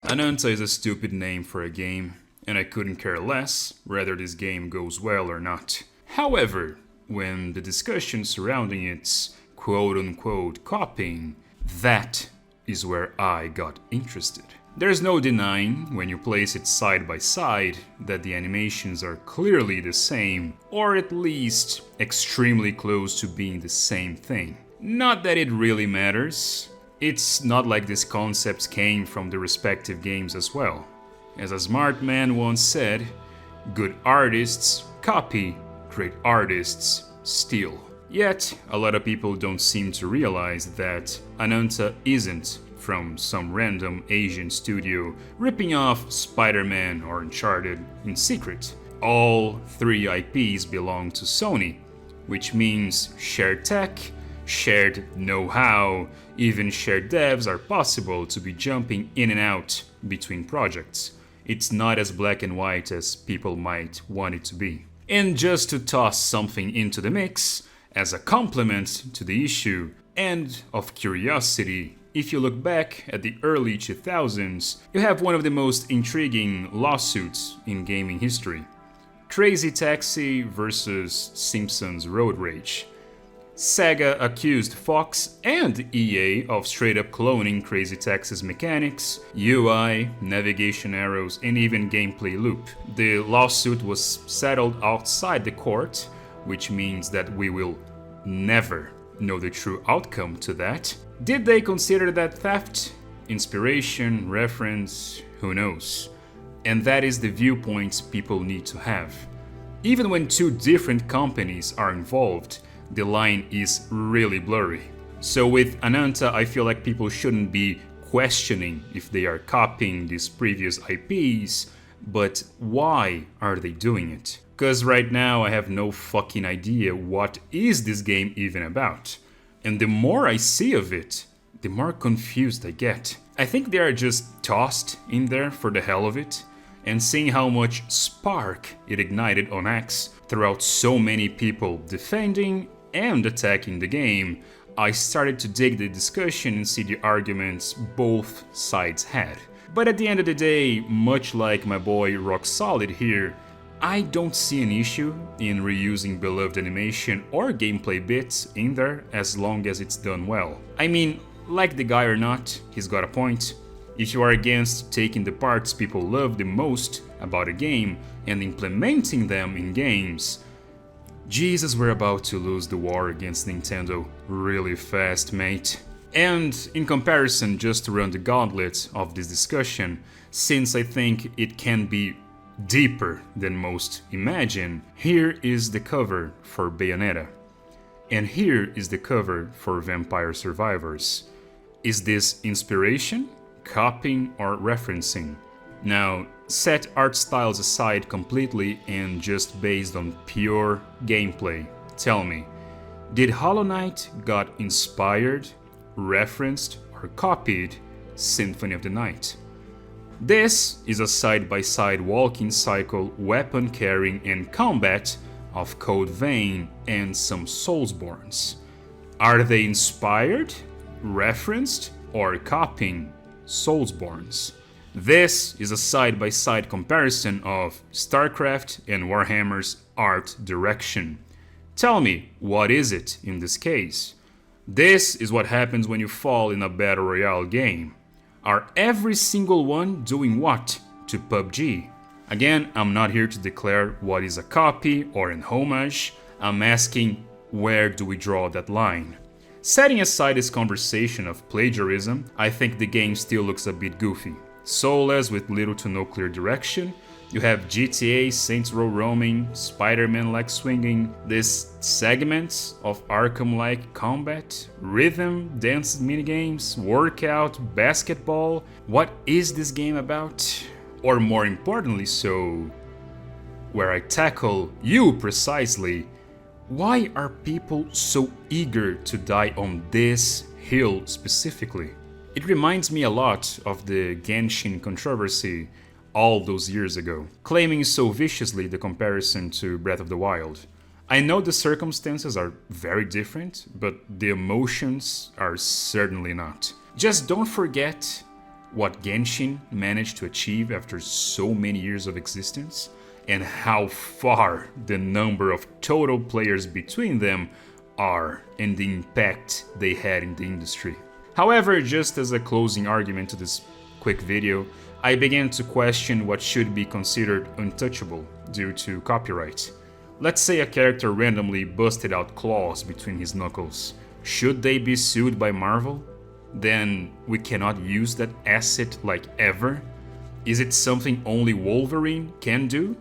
Ananta is a stupid name for a game, and I couldn't care less whether this game goes well or not. However, when the discussion surrounding its quote-unquote copying, that is where I got interested. There's no denying, when you place it side by side, that the animations are clearly the same, or at least extremely close to being the same thing. Not that it really matters. It's not like these concepts came from the respective games as well. As a smart man once said, good artists copy, great artists steal. Yet, a lot of people don't seem to realize that Ananta isn't from some random Asian studio ripping off Spider-Man or Uncharted in secret. All three IPs belong to Sony, which means shared tech, shared know-how, even shared devs are possible to be jumping in and out between projects. It's not as black and white as people might want it to be. And just to toss something into the mix, as a complement to the issue and of curiosity, if you look back at the early 2000s, you have one of the most intriguing lawsuits in gaming history. Crazy Taxi versus Simpsons Road Rage. Sega accused Fox and EA of straight up cloning Crazy Taxi's mechanics, UI, navigation arrows, and even gameplay loop. The lawsuit was settled outside the court, which means that we will never know the true outcome to that. Did they consider that theft? Inspiration, reference, who knows? And that is the viewpoints people need to have. Even when two different companies are involved, the line is really blurry. So with Ananta, I feel like people shouldn't be questioning if they are copying these previous IPs, but why are they doing it? Cause right now I have no fucking idea what is this game even about. And the more I see of it, the more confused I get. I think they are just tossed in there for the hell of it, and seeing how much spark it ignited on X throughout so many people defending and attacking the game, I started to dig the discussion and see the arguments both sides had. But at the end of the day, much like my boy Rock Solid here, I don't see an issue in reusing beloved animation or gameplay bits in there as long as it's done well. I mean, like the guy or not, he's got a point. If you are against taking the parts people love the most about a game and implementing them in games, Jesus, we're about to lose the war against Nintendo really fast, mate. And in comparison, just to run the gauntlet of this discussion, since I think it can be deeper than most imagine, here is the cover for Bayonetta. And here is the cover for Vampire Survivors. Is this inspiration, copying, or referencing? Now, set art styles aside completely and just based on pure gameplay, tell me, did Hollow Knight got inspired, referenced, or copied Symphony of the Night? This is a side-by-side walking cycle, weapon carrying, and combat of Code Vein and some Soulsborns. Are they inspired, referenced, or copying Soulsborns? This is a side-by-side comparison of StarCraft and Warhammer's art direction. Tell me, what is it in this case? This is what happens when you fall in a Battle Royale game. Are every single one doing what to PUBG? Again, I'm not here to declare what is a copy or an homage. I'm asking, where do we draw that line? Setting aside this conversation of plagiarism, I think the game still looks a bit goofy. Soulless with little to no clear direction. You have GTA, Saints Row roaming, Spider-Man-like swinging, this segments of Arkham-like combat, rhythm, dance minigames, workout, basketball. What is this game about? Or more importantly so, where I tackle you precisely, why are people so eager to die on this hill specifically? It reminds me a lot of the Genshin controversy all those years ago, claiming so viciously the comparison to Breath of the Wild. I know the circumstances are very different, but the emotions are certainly not. Just don't forget what Genshin managed to achieve after so many years of existence, and how far the number of total players between them are and the impact they had in the industry. However, just as a closing argument to this quick video, I began to question what should be considered untouchable due to copyright. Let's say a character randomly busted out claws between his knuckles. Should they be sued by Marvel? Then we cannot use that asset like ever? Is it something only Wolverine can do?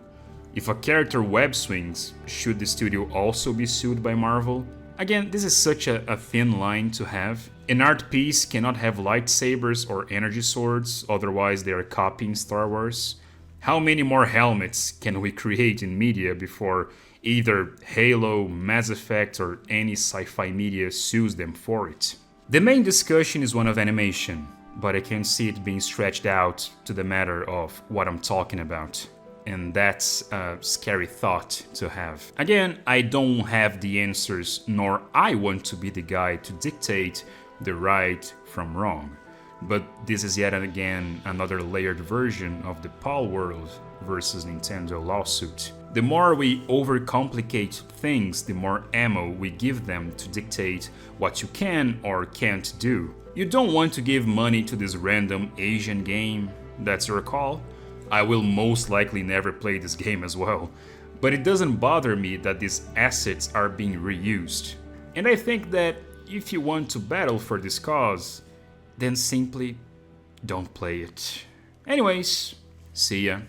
If a character web swings, should the studio also be sued by Marvel? Again, this is such a thin line to have. An art piece cannot have lightsabers or energy swords, otherwise they are copying Star Wars. How many more helmets can we create in media before either Halo, Mass Effect, or any sci-fi media sues them for it? The main discussion is one of animation, but I can see it being stretched out to the matter of what I'm talking about. And that's a scary thought to have. Again, I don't have the answers, nor I want to be the guy to dictate the right from wrong. But this is yet again another layered version of the Palworld versus Nintendo lawsuit. The more we overcomplicate things, the more ammo we give them to dictate what you can or can't do. You don't want to give money to this random Asian game, that's your call. I will most likely never play this game as well, but it doesn't bother me that these assets are being reused. And I think that if you want to battle for this cause, then simply don't play it. Anyways, see ya.